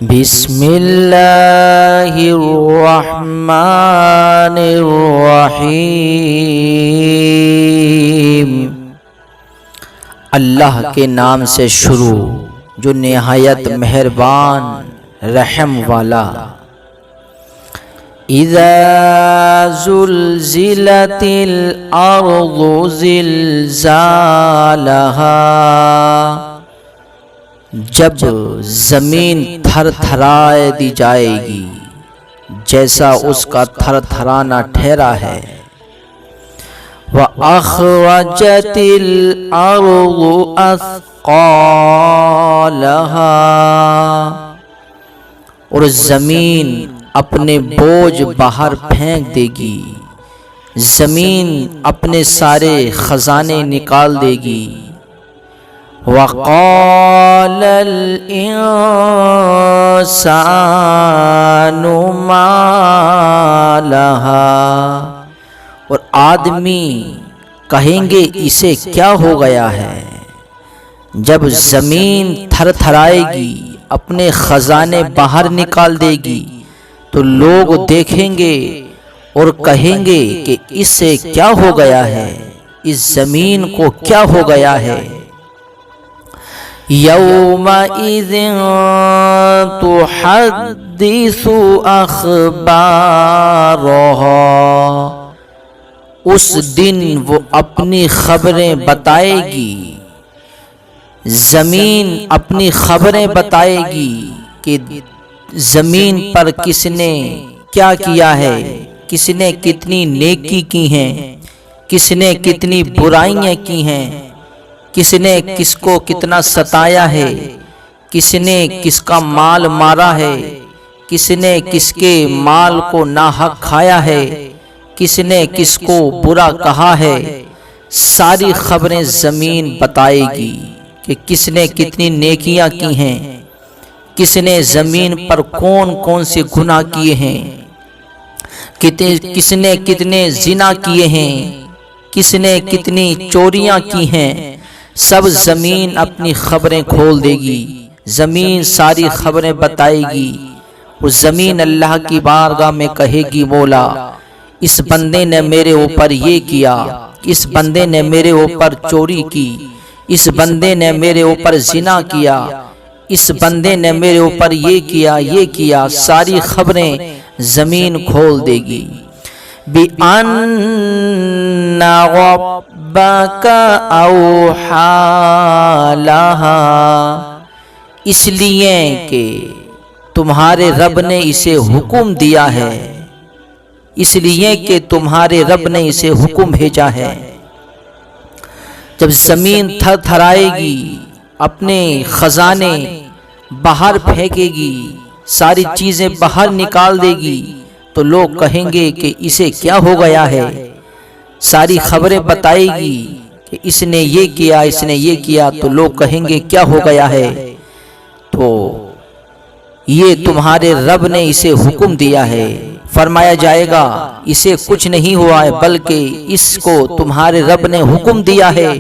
بسم اللہ الرحمن الرحیم۔ اللہ کے نام سے شروع جو نہایت مہربان رحم والا۔ اذا زلزلت الارض زلزالها، جب زمین تھر تھرائے دی جائے گی جیسا اس کا تھر تھرانا ٹھہرا ہے۔ وَأَخْرَجَتِ الْأَرْضُ أَثْقَالَهَا، اور زمین اپنے بوجھ باہر پھینک دے گی، زمین اپنے سارے خزانے نکال دے گی۔ وَقَالَ الْإِنسَانُ مَا لَهَا، اور آدمی کہیں گے اسے کیا ہو گیا ہے۔ جب زمین تھر تھرائے گی، اپنے خزانے باہر نکال دے گی، تو لوگ دیکھیں گے اور کہیں گے کہ اس سے کیا ہو گیا ہے، اس زمین کو کیا ہو گیا ہے۔ یومئذ تحدث اخبارها، اس دن وہ اپنی خبریں بتائے گی، زمین اپنی خبریں بتائے گی کہ زمین پر کس نے کیا کیا ہے، کس نے کتنی نیکی کی ہیں، کس نے کتنی برائیاں کی ہیں، کس نے کس کو کتنا ستایا ہے، کس نے کس کا مال مارا ہے، کس نے کس کے مال کو ناحق کھایا ہے، کس نے کس کو برا کہا ہے۔ ساری خبریں زمین بتائے گی کہ کس نے کتنی نیکیاں کی ہیں، کس نے زمین پر کون کون سے گناہ کیے ہیں، کس نے کتنے زنا کیے ہیں، کس نے کتنی چوریاں کی ہیں۔ سب زمین اپنی خبریں کھول دے گی، زمین ساری خبریں بتائے گی۔ وہ زمین اللہ کی بارگاہ میں کہے گی، مولا اس بندے نے میرے اوپر یہ کیا، اس بندے نے میرے اوپر چوری کی، اس بندے نے میرے اوپر زنا کیا، اس بندے نے میرے اوپر یہ کیا یہ کیا۔ ساری خبریں زمین کھول دے گی۔ بِأَنَّ رَبَّكَ أَوْحَى لَهَا، اس لیے کہ تمہارے رب نے اسے حکم دیا ہے، اس لیے کہ تمہارے رب نے اسے حکم بھیجا ہے۔ جب زمین تھر تھرائے گی، اپنے خزانے باہر پھینکے گی، ساری چیزیں باہر نکال دے گی، تو لوگ کہیں گے کہ اسے کیا ہو گیا ہے۔ ساری خبریں بتائے گی کہ اس نے یہ کیا، اس نے یہ کیا، تو لوگ کہیں گے کیا ہو گیا ہے۔ تو یہ تمہارے رب نے اسے حکم دیا ہے۔ فرمایا جائے گا اسے کچھ نہیں ہوا ہے، بلکہ اس کو تمہارے رب نے حکم دیا ہے،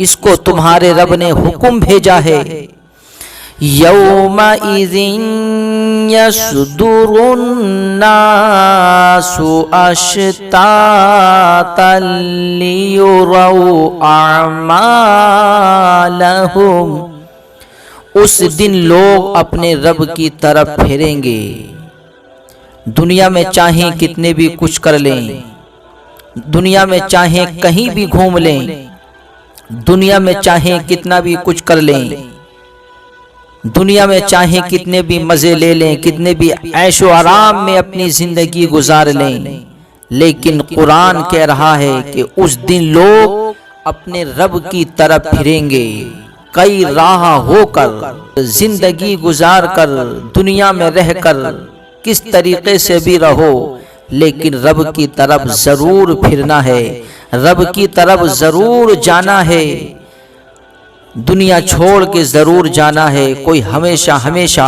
اس کو تمہارے رب نے حکم بھیجا ہے۔ یومئذ یصدر الناس اشتاتا لیروا اعمالہم، اس دن لوگ اپنے رب کی طرف پھریں گے۔ دنیا میں چاہیں کتنے بھی کچھ کر لیں، دنیا میں چاہیں کہیں بھی گھوم لیں، دنیا میں چاہیں کتنا بھی کچھ کر لیں، دنیا میں چاہیں کتنے بھی مزے لے لیں، کتنے بھی عیش و آرام میں اپنی زندگی گزار لیں، لیکن قرآن کہہ رہا ہے کہ اس دن لوگ اپنے رب کی طرف پھریں گے۔ کئی راہ ہو کر زندگی گزار کر، دنیا میں رہ کر کس طریقے سے بھی رہو، لیکن رب کی طرف ضرور پھرنا ہے، رب کی طرف ضرور جانا ہے، دنیا چھوڑ کے ضرور جانا ہے۔ کوئی ہمیشہ ہمیشہ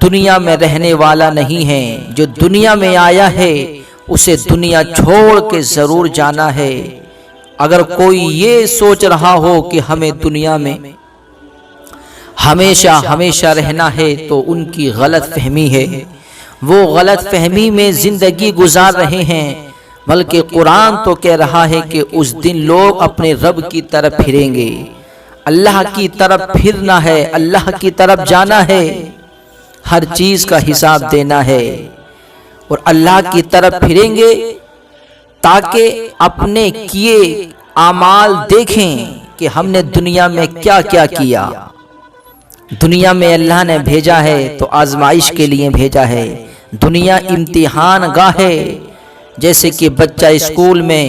دنیا میں رہنے والا نہیں ہے، جو دنیا میں آیا ہے اسے دنیا چھوڑ کے ضرور جانا ہے۔ اگر کوئی یہ سوچ رہا ہو کہ ہمیں دنیا میں ہمیشہ ہمیشہ رہنا ہے تو ان کی غلط فہمی ہے، وہ غلط فہمی میں زندگی گزار رہے ہیں، بلکہ قرآن تو کہہ رہا ہے کہ اس دن لوگ اپنے رب کی طرف پھریں گے۔ اللہ کی طرف پھرنا ہے، اللہ کی طرف جانا ہے، ہر چیز کا حساب دینا ہے، اور اللہ کی طرف پھریں گے تاکہ اپنے کیے اعمال دیکھیں کہ ہم نے دنیا میں کیا کیا کیا۔ دنیا میں اللہ نے بھیجا ہے تو آزمائش کے لیے بھیجا ہے، دنیا امتحان گاہ ہے۔ جیسے کہ بچہ اسکول میں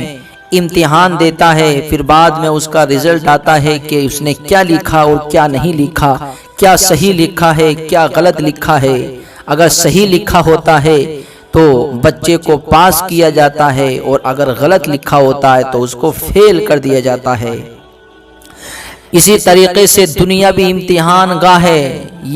امتحان دیتا ہے، پھر بعد میں اس کا رزلٹ آتا ہے کہ اس نے کیا لکھا اور کیا نہیں لکھا، کیا صحیح لکھا ہے کیا غلط لکھا ہے۔ اگر صحیح لکھا ہوتا ہے تو بچے کو پاس کیا جاتا ہے، اور اگر غلط لکھا ہوتا ہے تو اس کو فیل کر دیا جاتا ہے۔ اسی طریقے سے دنیا بھی امتحان گاہ ہے،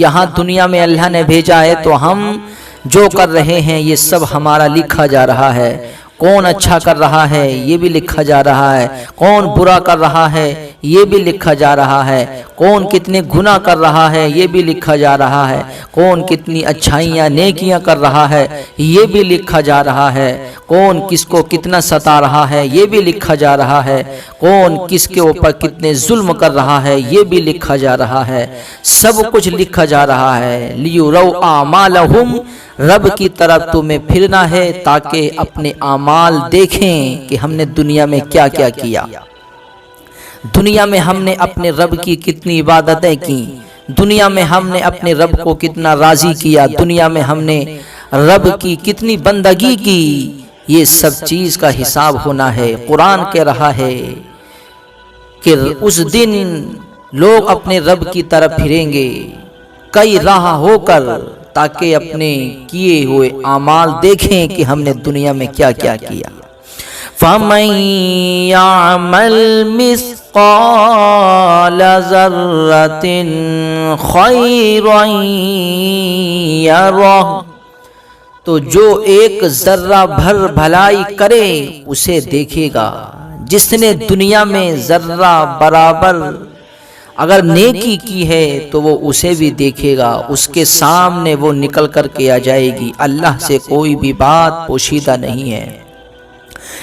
یہاں دنیا میں اللہ نے بھیجا ہے تو ہم جو کر رہے ہیں یہ سب ہمارا لکھا جا رہا ہے۔ کون اچھا کر رہا ہے یہ بھی لکھا جا رہا ہے، کون برا کر رہا ہے یہ بھی لکھا جا رہا ہے، کون کتنے گناہ کر رہا ہے یہ بھی لکھا جا رہا ہے، کون کتنی اچھائیاں نیکیاں کر رہا ہے یہ بھی لکھا جا رہا ہے، کون کس کو کتنا ستا رہا ہے یہ بھی لکھا جا رہا ہے، کون کس کے اوپر کتنے ظلم کر رہا ہے یہ بھی لکھا جا رہا ہے، سب کچھ لکھا جا رہا ہے۔ لیُرَوْا أَعْمَالَهُمْ، رب کی طرف تمہیں پھرنا ہے تاکہ اپنے اعمال دیکھیں کہ ہم نے دنیا میں کیا کیا کیا۔ دنیا میں ہم نے اپنے رب کی کتنی عبادتیں کی، دنیا میں ہم نے اپنے رب کو کتنا راضی کیا، دنیا میں ہم نے رب کی کتنی بندگی کی، یہ سب چیز کا حساب ہونا ہے۔ قرآن کہہ رہا ہے کہ اس دن لوگ اپنے رب کی طرف پھریں گے کئی راہ ہو کر، تاکہ اپنے کیے ہوئے اعمال دیکھیں کہ ہم نے دنیا میں کیا کیا کیا۔ فَمَن يَعْمَلْ مِثْقَالَ ذَرَّةٍ خَيْرًا يَرَهُ، تو جو ایک ذرہ بھر بھلائی کرے اسے دیکھے گا۔ جس نے دنیا میں ذرہ برابر اگر نیکی کی ہے تو وہ اسے بھی دیکھے گا، اس کے سامنے وہ نکل کر کے آ جائے گی۔ اللہ سے کوئی بھی بات پوشیدہ نہیں ہے۔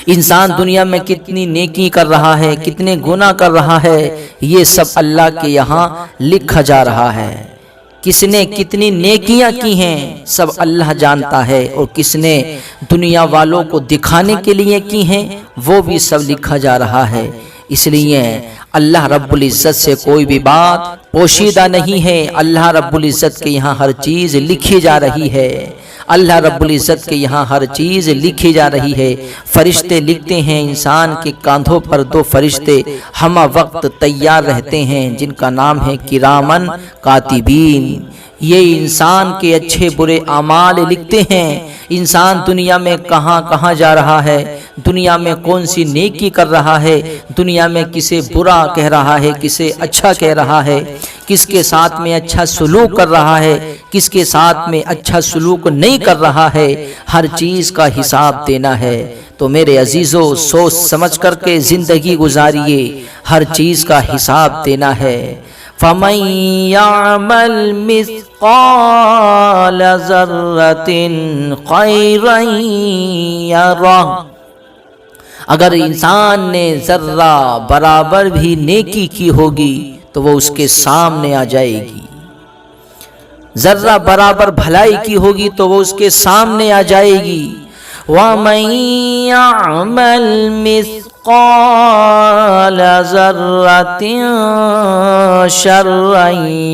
انسان دنیا میں کتنی نیکی کر رہا ہے، کتنے گناہ کر رہا ہے، یہ سب اللہ کے یہاں لکھا جا رہا ہے۔ کس نے کتنی نیکیاں کی ہیں سب اللہ جانتا ہے، اور کس نے دنیا والوں کو دکھانے کے لیے کی ہیں وہ بھی سب لکھا جا رہا ہے۔ اس لیے اللہ رب العزت سے کوئی بھی بات پوشیدہ نہیں ہے، اللہ رب العزت کے یہاں ہر چیز لکھی جا رہی ہے، اللہ رب العزت کے یہاں ہر چیز لکھی جا رہی ہے۔ فرشتے لکھتے ہیں، انسان کے کاندھوں پر دو فرشتے ہمہ وقت تیار رہتے ہیں جن کا نام ہے کرامن کاتبین۔ یہ انسان کے اچھے برے اعمال لکھتے ہیں، انسان دنیا میں کہاں کہاں جا رہا ہے، دنیا میں کون سی نیکی کر رہا ہے، دنیا میں کسے برا کہہ رہا ہے، کسے اچھا کہہ رہا ہے، کس کے ساتھ میں اچھا سلوک کر رہا ہے، کس کے ساتھ میں اچھا سلوک نہیں کر رہا ہے، ہر چیز کا حساب دینا ہے۔ تو میرے عزیزو سوچ سمجھ کر کے زندگی گزاریے، ہر چیز کا حساب دینا ہے۔ فَمَن يَعْمَلْ مِثْقَالَ ذَرَّةٍ خَيْرًا يَرَهُ، اگر انسان نے ذرہ برابر بھی نیکی کی ہوگی تو وہ اس کے سامنے آ جائے گی، ذرہ برابر بھلائی کی ہوگی تو وہ اس کے سامنے آ جائے گی۔ وَمَن يَعْمَلْ مِثْقَالَ ذَرَّةٍ شَرًّا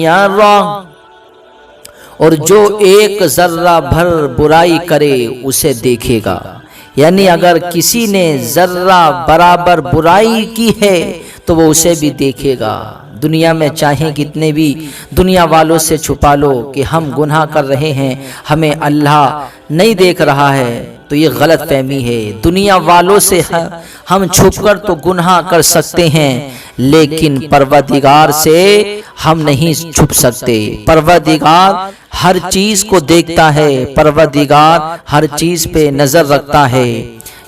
يَرَهُ، اور جو ایک ذرہ بھر برائی کرے اسے دیکھے گا۔ یعنی اگر کسی نے ذرہ برابر برائی کی ہے تو وہ اسے بھی دیکھے گا۔ دنیا میں چاہے کتنے بھی دنیا والوں سے چھپا لو کہ ہم گناہ کر رہے ہیں، ہمیں اللہ نہیں دیکھ رہا ہے، تو یہ غلط فہمی ہے۔ دنیا والوں سے ہم چھپ کر تو گناہ کر سکتے ہیں، لیکن پروردگار سے ہم نہیں چھپ سکتے۔ پروردگار ہر چیز کو دیکھتا ہے، پروردگار ہر چیز پہ نظر رکھتا ہے۔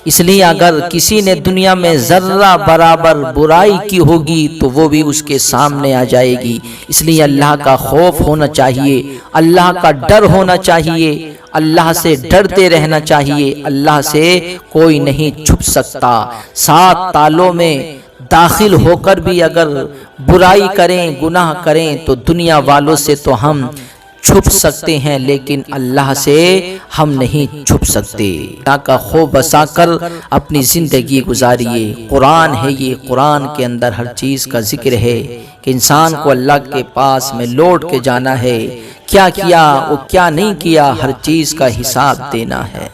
اس لیے اگر کسی نے دنیا میں ذرہ برابر برائی کی ہوگی تو وہ بھی اس کے سامنے آ جائے گی۔ اس لیے اللہ کا خوف ہونا چاہیے، اللہ کا ڈر ہونا چاہیے، اللہ سے ڈرتے رہنا چاہیے۔ اللہ سے کوئی نہیں چھپ سکتا۔ 7 تالوں میں داخل ہو کر بھی اگر برائی کریں، گناہ کریں تو دنیا والوں سے تو ہم چھپ سکتے ہیں، لیکن اللہ سے ہم نہیں چھپ سکتے۔ اللہ کا خوف بسا کر اپنی زندگی گزاریے۔ قرآن ہے یہ، قرآن کے اندر ہر چیز کا ذکر ہے کہ انسان کو اللہ کے پاس میں لوٹ کے جانا ہے، کیا کیا اور کیا نہیں کیا، ہر چیز کا حساب دینا ہے۔